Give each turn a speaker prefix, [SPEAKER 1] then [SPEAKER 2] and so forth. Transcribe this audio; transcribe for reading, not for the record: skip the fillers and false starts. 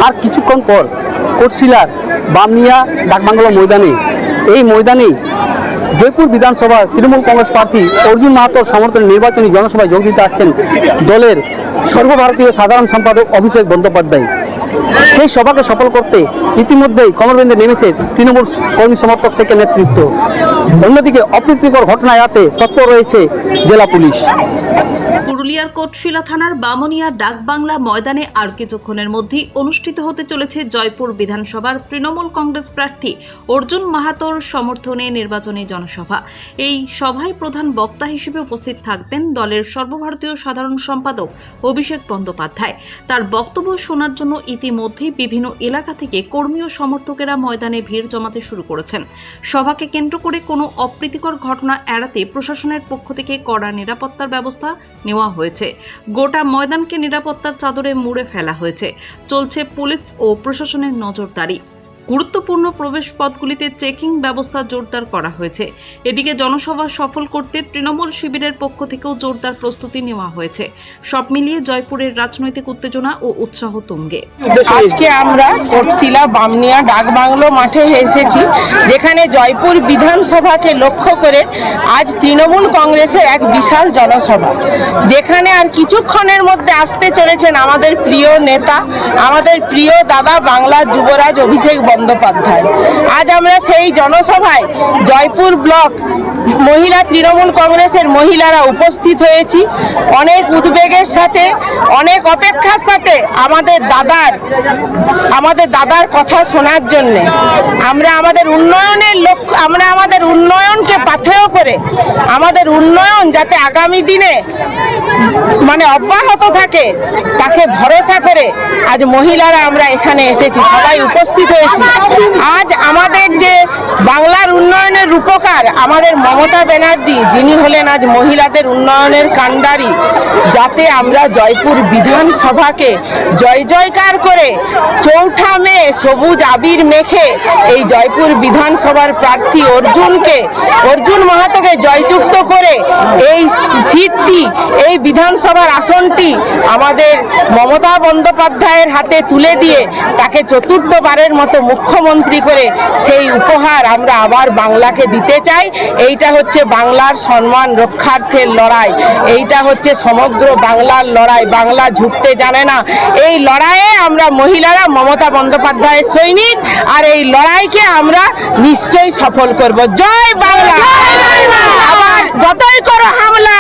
[SPEAKER 1] আর কিছুক্ষণ পর কোটশিলার বামনিয়া ডাকবাংলো ময়দানে এই ময়দানেই জয়পুর বিধানসভার তৃণমূল কংগ্রেস প্রার্থী অর্জুন মাহাতোর সমর্থনে নির্বাচনী জনসভায় যোগ দিতে আসছেন দলের সর্বভারতীয় সাধারণ সম্পাদক অভিষেক বন্দ্যোপাধ্যায়। সেই সভাকে সফল করতে ইতিমধ্যেই কমরবেন্দে নেমেছে তৃণমূল কর্মী সমর্থক থেকে নেতৃত্ব। অন্যদিকে অপ্রীতিকর ঘটনা এড়াতে তৎপর রয়েছে জেলা পুলিশ।
[SPEAKER 2] পুরুলিয়ার কোটশিলা থানার বামনিয়া ডাকবাংলা ময়দানে আর কিছুক্ষণের মধ্যেই অনুষ্ঠিত হতে চলেছে জয়পুর বিধানসভার তৃণমূল কংগ্রেস প্রার্থী অর্জুন মাহাতোর সমর্থনে নির্বাচনী জনসভা। এই সভায় প্রধান বক্তা হিসেবে উপস্থিত থাকবেন দলের সর্বভারতীয় সাধারণ সম্পাদক অভিষেক বন্দ্যোপাধ্যায়। তার বক্তব্য শোনার জন্য ইতিমধ্যেই বিভিন্ন এলাকা থেকে কর্মী ও সমর্থকেরা ময়দানে ভিড় জমাতে শুরু করেছেন। সভাকে কেন্দ্র করে কোনো অপ্রীতিকর ঘটনা এড়াতে প্রশাসনের পক্ষ থেকে কড়া নিরাপত্তার ব্যবস্থা নেওয়া হয়েছে। গোটা ময়দানকে নিরাপত্তার চাদরে মুড়ে ফেলা হয়েছে। চলছে পুলিশ ও প্রশাসনের নজরদারি। গুরুত্বপূর্ণ প্রবেশ পথগুলিতে চেকিং ব্যবস্থা জোরদার করা হয়েছে। এদিকে জনসভা সফল করতে তৃণমূল শিবিরের পক্ষ থেকেও জোরদার প্রস্তুতি নেওয়া হয়েছে। সব মিলিয়ে জয়পুরের রাজনৈতিক উত্তেজনা ও উৎসাহ তুঙ্গে।
[SPEAKER 3] আজকে আমরা কোটশিলা বামনিয়া ডাকবাংলো মাঠে এসেছি, যেখানে জয়পুর বিধানসভাকে লক্ষ্য করে আজ তৃণমূল কংগ্রেসের এক বিশাল জনসভা, যেখানে আর কিছুক্ষণের মধ্যে আসতে চলেছেন আমাদের প্রিয় নেতা, আমাদের প্রিয় দাদা বাংলার যুবরাজ অভিষেক বন্দ্যোপাধ্যায়। আজ আমরা সেই জনসভায় জয়পুর ব্লক মহিলা তৃণমূল কংগ্রেসের মহিলারা উপস্থিত হয়েছি। অনেক উদ্বেগের সাথে, অনেক অপেক্ষার সাথে আমাদের দাদার কথা শোনার জন্য আমরা আমাদের উন্নয়নের লক্ষ্য, আমরা আমাদের উন্নয়নকে পাথেয় করে আমাদের উন্নয়ন যাতে আগামী দিনে অব্যাহত থাকে তাকে ভরসা করে আজ মহিলারা আমরা এখানে এসেছি, সবাই উপস্থিত হয়েছি। আজ আমাদের যে বাংলার উন্নয়নের রূপকার আমাদের মমতা ব্যানার্জি, যিনি হলেন আজ মহিলাদের উন্নয়নের কাণ্ডারি, যাতে আমরা জয়পুর বিধানসভাকে জয় জয়কার করে 4 মে সবুজ আবির মেখে এই জয়পুর বিধানসভার প্রার্থী অর্জুন মাহাতোকে জয়যুক্ত করে এই সিটটি, এই বিধানসভার আসনটি আমাদের মমতা বন্দ্যোপাধ্যায়ের হাতে তুলে দিয়ে তাকে চতুর্থবারের মতো মুখ্যমন্ত্রী করে সেই উপহার আমরা আবার বাংলাকে দিতে চাই। এইটা হচ্ছে বাংলার সম্মান রক্ষার্থের লড়াই, এইটা হচ্ছে সমগ্র বাংলার লড়াই। বাংলা ঝুঁকতে জানে না। এই লড়াইয়ে আমরা মহিলারা মমতা বন্দ্যোপাধ্যায়ের সৈনিক, আর এই লড়াইকে আমরা নিশ্চয়ই সফল করব। জয় বাংলা। আবার যতই করো হামলা।